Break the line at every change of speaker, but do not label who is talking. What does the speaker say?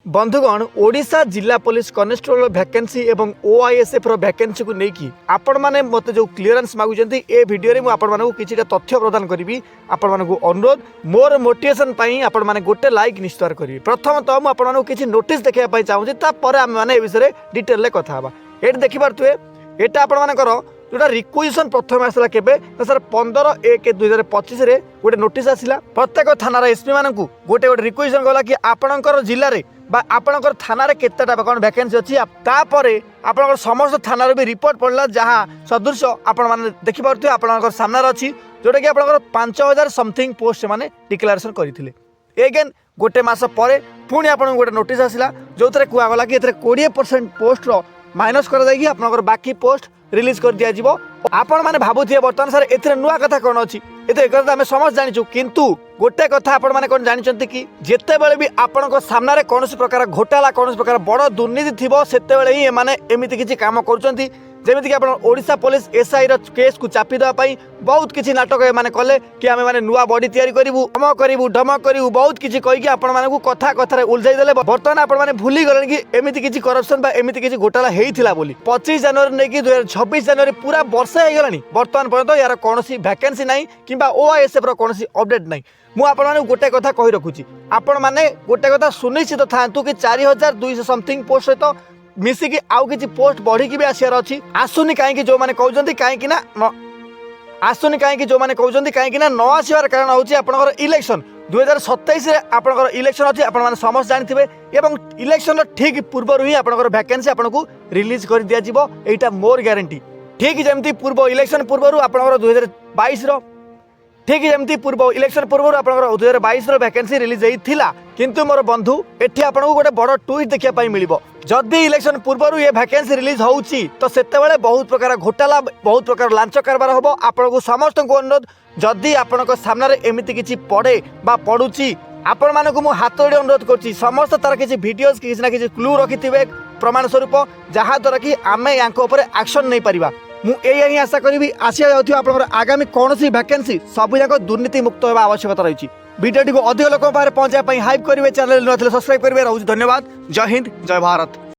बंधुगण ओडिशा जिला police constable vacancy एवं ओआईएसएफ वैकेंसी को लेकिन आपण मैंने मत जो क्लीयरेंस मागुंट ए भिडियो मुझे किसी तथ्य प्रदान करी आपण मानक अनुरोध मोर मोटिवेशन आपण मैंने गोटे लाइक निश्चय करी। प्रथम तो मुझे किसी नोटिस देखा चाहूँगी आम मैंने विषय डिटेल कथा ये देखिपे यहाँ आपण जोटा रिक्वेशन प्रथम आसला केबे सर 15/1/2025 रे गोटे नोटिस आसला प्रत्येक थानार एसपी मानक गोटे गोटे रिक्वेशन गला कि आपणकर जिले में बा आपणकर थानार केतेटा कौन वैकेंसी अच्छी तापर आपणकर समस्त थानार भी रिपोर्ट पड़ला जहाँ सदृश आपण मैंने देखिपे आपणकर सामने अच्छी जोटा कि आपणकर 5000 समथिंग पोस्ट मैंने डिक्लेरेशन करते एगेन गोटे मस पर पुणी आपन गोटे नोटिस आसला जो कहगला कि 20% पोस्ट माइनस कर बाकी पोस्ट रिलीज कर दिया जीवो। आपण माने भाबुथिए बर्तमान सर एथरे नुआ कथा कोन अछि एते एकदा हमें समझ जानिछु किंतु गोटे कथा आपण माने कोन जानिचंती कि जेते बेले भी आपण को सामने रे कोनोसी प्रकार घोटाला कोनोसी प्रकार बड़ दुर्नीति थिबो सेते बेले ही माने एमिति किछि काम करचंती जेमिति कि आपण ओडिशा पुलिस एसआई रो केस को चापी दवा पई बहुत किछि नाटक माने कले कि आमे माने नुआ बॉडी तयारी करिवु ढमक करिवु बहुत किछि कहि कि आपण माने को कथा कथारे उलझाई देले बर्तमान आपण माने भूली गलन कि एमिति किछि करप्शन बा एमिति किछि घोटाला हेइथिला बोली 25 जनवरी नै कि 2026 जनवरी पूरा वर्ष हे गलानी बर्तमान पर्यंत यार कोनोसी वैकेंसी नाही किबा ओआईएसएफ रो कोनोसी अपडेट नाही। मु आपण माने गोटे कथा कहि रखुची आपण माने गोटे कथा सुनिश्चित थांतु कि 4200 समथिंग पोस्ट सहित मिसिकी आउ किछि पोस्ट बढ़ी भी आसियार अच्छी आसुनी कहीं जो मैंने कहते कहीं आसुनी कहीं जो मैंने कहते कहीं न आसबार कारण हूँ आपंकर इलेक्शन 2027 आपंकर इलेक्शन अच्छी आप समस्त जानते एवं इलेक्शन ठीक पूर्व ही आपंकर वैकेंसी आपको रिलीज कर दिया यहाँ मोर ग्यारंटी ठीक जमी पूर्व इलेक्शन पूर्व आपंकर 2022 ठीक जमी पूर्व इलेक्शन पूर्व आपंकर 2022 वैकेंसी रिलीज होता किंतु मोर बंधु एठी आपको गोटे बड़ ट्विट देखा मिल जदि इलेक्शन पूर्व ये वैकेंसी रिलीज होउची तो सेतेबेले बहुत प्रकार घोटाला बहुत प्रकार लांच कारबार हम आपको समस्त को अनुरोध जदि आपण सामने एमती किसी पड़े बा पड़ुची आपण मानक मु हाथ जोड़ी अनुरोध करुच्ची समस्त तार किसी भिडियोस किसी ना किसी क्लू रखि प्रमाण स्वरूप जहाँ द्वारा कि आम या एक्शन नहीं पारिबा। मुझे आशा करी आसिया जाऊँ आगामी कौन सी वैकेंसी सब जाक दुर्नीति मुक्त होगा आवश्यकता रही। वीडियो को अधिक लोक पहुंचाई हाइप करेंगे चैनल सब्सक्राइब करेंगे। रोज धन्यवाद। जय हिंद जय भारत।